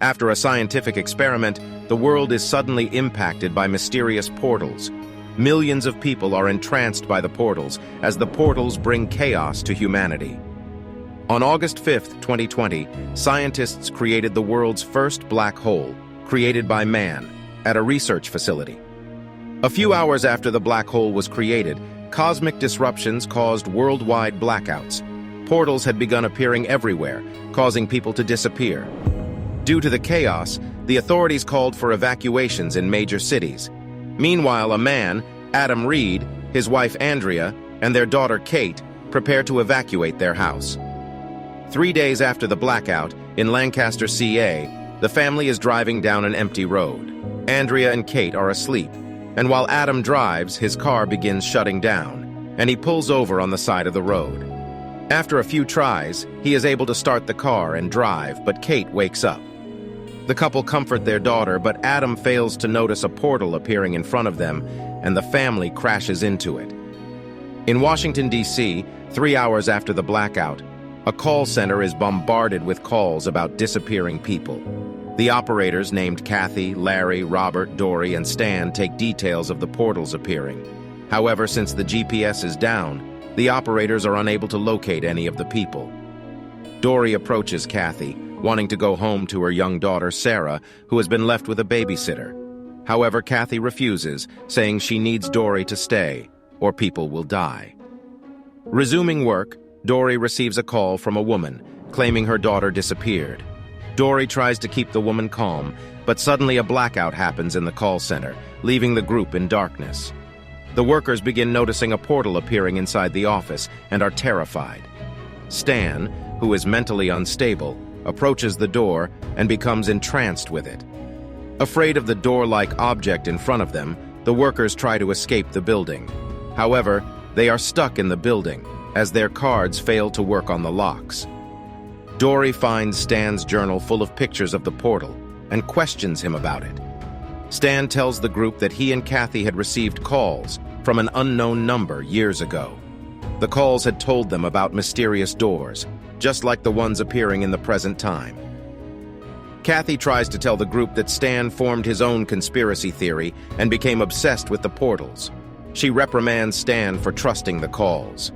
After a scientific experiment, the world is suddenly impacted by mysterious portals. Millions of people are entranced by the portals, as the portals bring chaos to humanity. On August 5, 2020, scientists created the world's first black hole, created by man, at a research facility. A few hours after the black hole was created, cosmic disruptions caused worldwide blackouts. Portals had begun appearing everywhere, causing people to disappear. Due to the chaos, the authorities called for evacuations in major cities. Meanwhile, a man, Adam Reed, his wife Andrea, and their daughter Kate prepare to evacuate their house. 3 days after the blackout, in Lancaster, CA, the family is driving down an empty road. Andrea and Kate are asleep, and while Adam drives, his car begins shutting down, and he pulls over on the side of the road. After a few tries, he is able to start the car and drive, but Kate wakes up. The couple comfort their daughter, but Adam fails to notice a portal appearing in front of them, and the family crashes into it. In Washington, D.C., 3 hours after the blackout, a call center is bombarded with calls about disappearing people. The operators named Kathy, Larry, Robert, Dory, and Stan take details of the portals appearing. However, since the GPS is down, the operators are unable to locate any of the people. Dory approaches Kathy, wanting to go home to her young daughter, Sarah, who has been left with a babysitter. However, Kathy refuses, saying she needs Dory to stay, or people will die. Resuming work, Dory receives a call from a woman, claiming her daughter disappeared. Dory tries to keep the woman calm, but suddenly a blackout happens in the call center, leaving the group in darkness. The workers begin noticing a portal appearing inside the office and are terrified. Stan, who is mentally unstable, approaches the door and becomes entranced with it. Afraid of the door-like object in front of them, the workers try to escape the building. However, they are stuck in the building, as their cards fail to work on the locks. Dory finds Stan's journal full of pictures of the portal and questions him about it. Stan tells the group that he and Kathy had received calls from an unknown number years ago. The calls had told them about mysterious doors, just like the ones appearing in the present time. Kathy tries to tell the group that Stan formed his own conspiracy theory and became obsessed with the portals. She reprimands Stan for trusting the calls.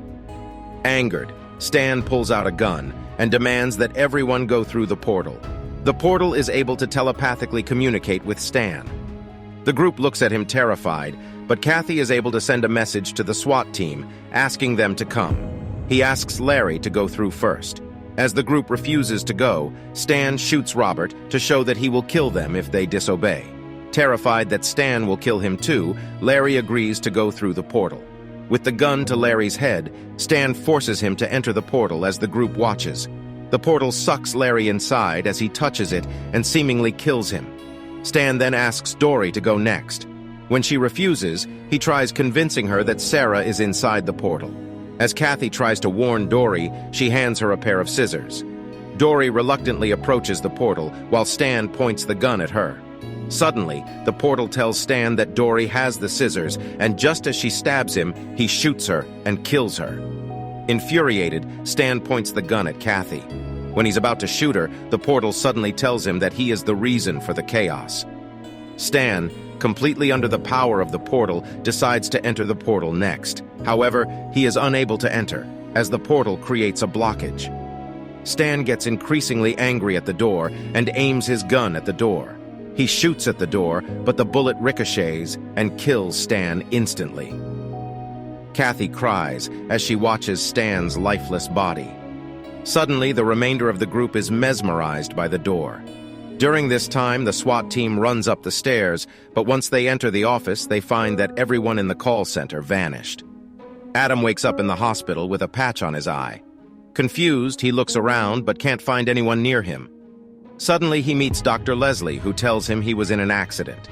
Angered, Stan pulls out a gun and demands that everyone go through the portal. The portal is able to telepathically communicate with Stan. The group looks at him terrified, but Kathy is able to send a message to the SWAT team, asking them to come. He asks Larry to go through first. As the group refuses to go, Stan shoots Robert to show that he will kill them if they disobey. Terrified that Stan will kill him too, Larry agrees to go through the portal. With the gun to Larry's head, Stan forces him to enter the portal as the group watches. The portal sucks Larry inside as he touches it and seemingly kills him. Stan then asks Dory to go next. When she refuses, he tries convincing her that Sarah is inside the portal. As Kathy tries to warn Dory, she hands her a pair of scissors. Dory reluctantly approaches the portal while Stan points the gun at her. Suddenly, the portal tells Stan that Dory has the scissors, and just as she stabs him, he shoots her and kills her. Infuriated, Stan points the gun at Kathy. When he's about to shoot her, the portal suddenly tells him that he is the reason for the chaos. Stan, completely under the power of the portal, decides to enter the portal next. However, he is unable to enter, as the portal creates a blockage. Stan gets increasingly angry at the door and aims his gun at the door. He shoots at the door, but the bullet ricochets and kills Stan instantly. Kathy cries as she watches Stan's lifeless body. Suddenly, the remainder of the group is mesmerized by the door. During this time, the SWAT team runs up the stairs, but once they enter the office, they find that everyone in the call center vanished. Adam wakes up in the hospital with a patch on his eye. Confused, he looks around but can't find anyone near him. Suddenly, he meets Dr. Leslie, who tells him he was in an accident.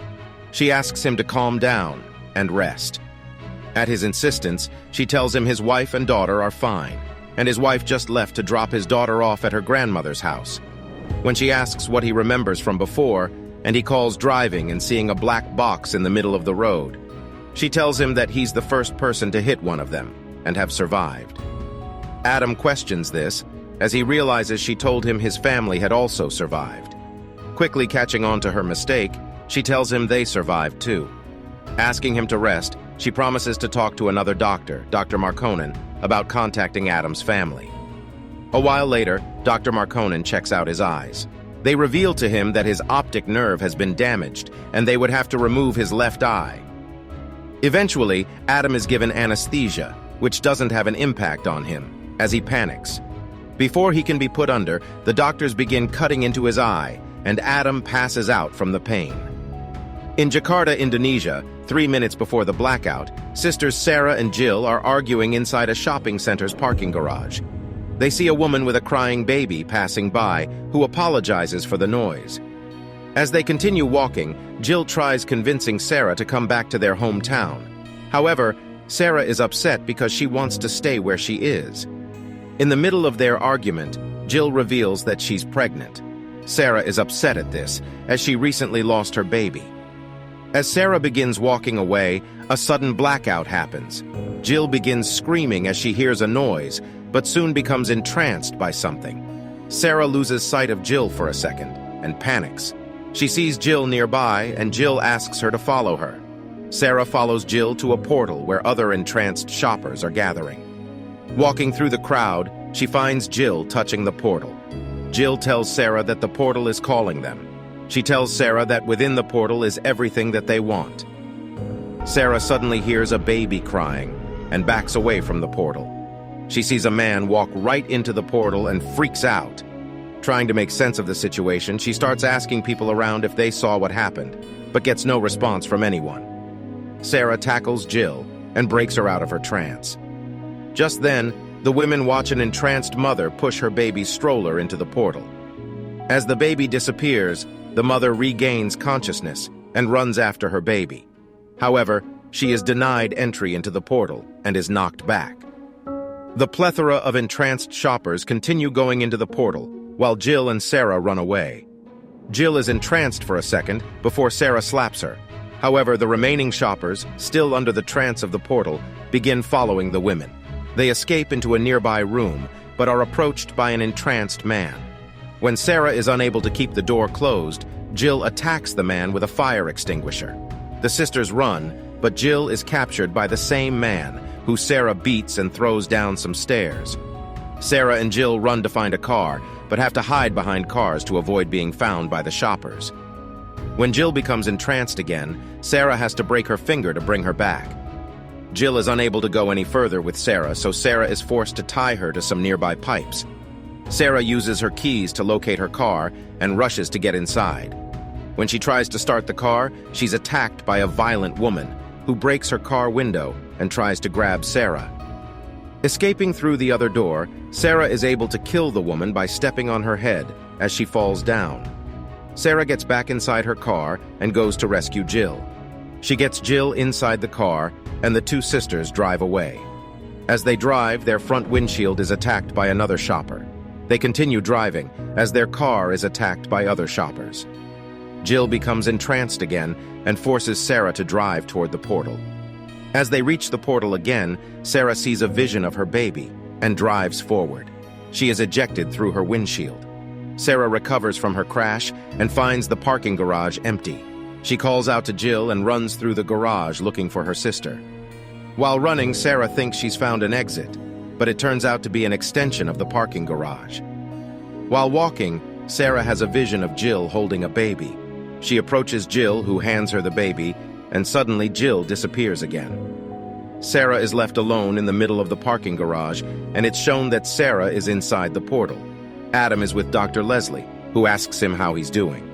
She asks him to calm down and rest. At his insistence, she tells him his wife and daughter are fine, and his wife just left to drop his daughter off at her grandmother's house. When she asks what he remembers from before, and he calls driving and seeing a black box in the middle of the road, she tells him that he's the first person to hit one of them and have survived. Adam questions this, as he realizes she told him his family had also survived. Quickly catching on to her mistake, she tells him they survived too. Asking him to rest, she promises to talk to another doctor, Dr. Markonen, about contacting Adam's family. A while later, Dr. Markonen checks out his eyes. They reveal to him that his optic nerve has been damaged, and they would have to remove his left eye. Eventually, Adam is given anesthesia, which doesn't have an impact on him, as he panics. Before he can be put under, the doctors begin cutting into his eye, and Adam passes out from the pain. In Jakarta, Indonesia, 3 minutes before the blackout, sisters Sarah and Jill are arguing inside a shopping center's parking garage. They see a woman with a crying baby passing by, who apologizes for the noise. As they continue walking, Jill tries convincing Sarah to come back to their hometown. However, Sarah is upset because she wants to stay where she is. In the middle of their argument, Jill reveals that she's pregnant. Sarah is upset at this, as she recently lost her baby. As Sarah begins walking away, a sudden blackout happens. Jill begins screaming as she hears a noise, but soon becomes entranced by something. Sarah loses sight of Jill for a second and panics. She sees Jill nearby, and Jill asks her to follow her. Sarah follows Jill to a portal where other entranced shoppers are gathering. Walking through the crowd, she finds Jill touching the portal. Jill tells Sarah that the portal is calling them. She tells Sarah that within the portal is everything that they want. Sarah suddenly hears a baby crying and backs away from the portal. She sees a man walk right into the portal and freaks out. Trying to make sense of the situation, she starts asking people around if they saw what happened, but gets no response from anyone. Sarah tackles Jill and breaks her out of her trance. Just then, the women watch an entranced mother push her baby's stroller into the portal. As the baby disappears, the mother regains consciousness and runs after her baby. However, she is denied entry into the portal and is knocked back. The plethora of entranced shoppers continue going into the portal, while Jill and Sarah run away. Jill is entranced for a second before Sarah slaps her. However, the remaining shoppers, still under the trance of the portal, begin following the women. They escape into a nearby room, but are approached by an entranced man. When Sarah is unable to keep the door closed, Jill attacks the man with a fire extinguisher. The sisters run, but Jill is captured by the same man, who Sarah beats and throws down some stairs. Sarah and Jill run to find a car, but have to hide behind cars to avoid being found by the shoppers. When Jill becomes entranced again, Sarah has to break her finger to bring her back. Jill is unable to go any further with Sarah, so Sarah is forced to tie her to some nearby pipes. Sarah uses her keys to locate her car and rushes to get inside. When she tries to start the car, she's attacked by a violent woman who breaks her car window and tries to grab Sarah. Escaping through the other door, Sarah is able to kill the woman by stepping on her head as she falls down. Sarah gets back inside her car and goes to rescue Jill. She gets Jill inside the car, and the two sisters drive away. As they drive, their front windshield is attacked by another shopper. They continue driving, as their car is attacked by other shoppers. Jill becomes entranced again and forces Sarah to drive toward the portal. As they reach the portal again, Sarah sees a vision of her baby and drives forward. She is ejected through her windshield. Sarah recovers from her crash and finds the parking garage empty. She calls out to Jill and runs through the garage looking for her sister. While running, Sarah thinks she's found an exit, but it turns out to be an extension of the parking garage. While walking, Sarah has a vision of Jill holding a baby. She approaches Jill, who hands her the baby, and suddenly Jill disappears again. Sarah is left alone in the middle of the parking garage, and it's shown that Sarah is inside the portal. Adam is with Dr. Leslie, who asks him how he's doing.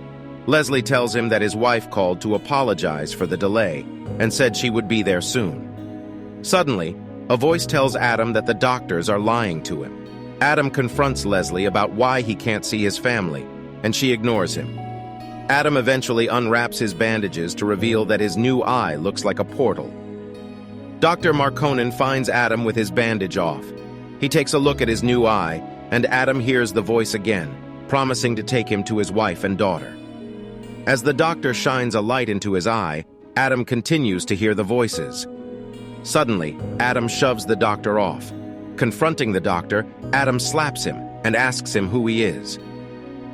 Leslie tells him that his wife called to apologize for the delay and said she would be there soon. Suddenly, a voice tells Adam that the doctors are lying to him. Adam confronts Leslie about why he can't see his family, and she ignores him. Adam eventually unwraps his bandages to reveal that his new eye looks like a portal. Dr. Markonen finds Adam with his bandage off. He takes a look at his new eye, and Adam hears the voice again, promising to take him to his wife and daughter. As the doctor shines a light into his eye, Adam continues to hear the voices. Suddenly, Adam shoves the doctor off. Confronting the doctor, Adam slaps him and asks him who he is.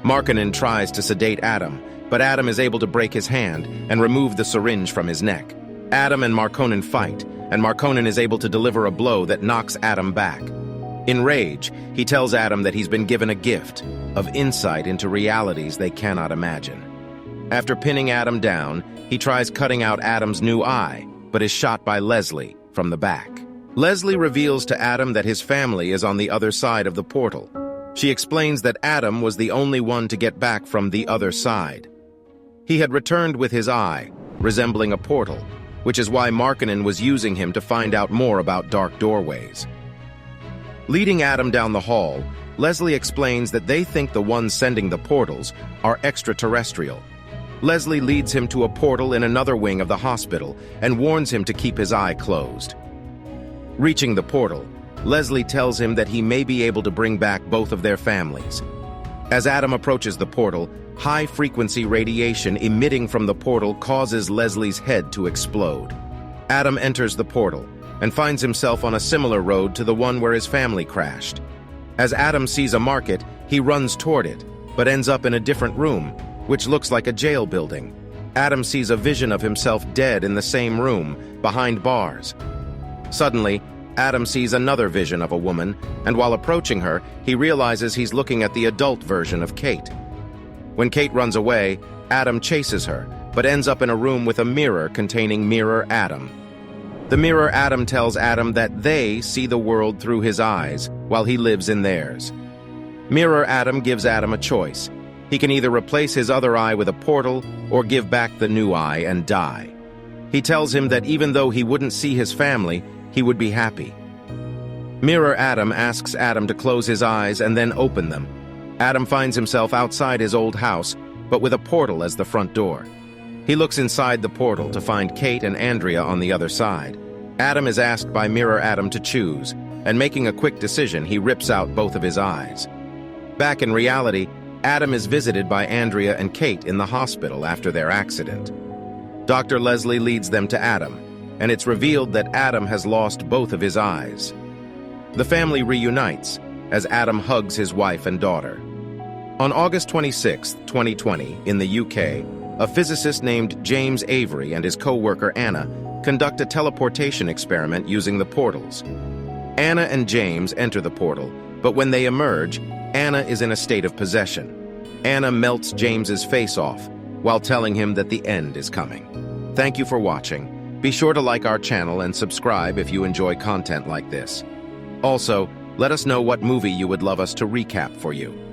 Markkonen tries to sedate Adam, but Adam is able to break his hand and remove the syringe from his neck. Adam and Markkonen fight, and Markkonen is able to deliver a blow that knocks Adam back. In rage, he tells Adam that he's been given a gift of insight into realities they cannot imagine. After pinning Adam down, he tries cutting out Adam's new eye, but is shot by Leslie from the back. Leslie reveals to Adam that his family is on the other side of the portal. She explains that Adam was the only one to get back from the other side. He had returned with his eye, resembling a portal, which is why Markkonen was using him to find out more about dark doorways. Leading Adam down the hall, Leslie explains that they think the ones sending the portals are extraterrestrial. Leslie leads him to a portal in another wing of the hospital and warns him to keep his eye closed. Reaching the portal, Leslie tells him that he may be able to bring back both of their families. As Adam approaches the portal, high-frequency radiation emitting from the portal causes Leslie's head to explode. Adam enters the portal and finds himself on a similar road to the one where his family crashed. As Adam sees a market, he runs toward it, but ends up in a different room, which looks like a jail building. Adam sees a vision of himself dead in the same room, behind bars. Suddenly, Adam sees another vision of a woman, and while approaching her, he realizes he's looking at the adult version of Kate. When Kate runs away, Adam chases her, but ends up in a room with a mirror containing Mirror Adam. The Mirror Adam tells Adam that they see the world through his eyes, while he lives in theirs. Mirror Adam gives Adam a choice. He can either replace his other eye with a portal, or give back the new eye and die. He tells him that even though he wouldn't see his family, he would be happy. Mirror Adam asks Adam to close his eyes and then open them. Adam finds himself outside his old house, but with a portal as the front door. He looks inside the portal to find Kate and Andrea on the other side. Adam is asked by Mirror Adam to choose, and making a quick decision, he rips out both of his eyes. Back in reality, Adam is visited by Andrea and Kate in the hospital after their accident. Dr. Leslie leads them to Adam, and it's revealed that Adam has lost both of his eyes. The family reunites as Adam hugs his wife and daughter. On August 26, 2020, in the UK, a physicist named James Avery and his co-worker Anna conduct a teleportation experiment using the portals. Anna and James enter the portal, but when they emerge, Anna is in a state of possession. Anna melts James's face off while telling him that the end is coming. Thank you for watching. Be sure to like our channel and subscribe if you enjoy content like this. Also, let us know what movie you would love us to recap for you.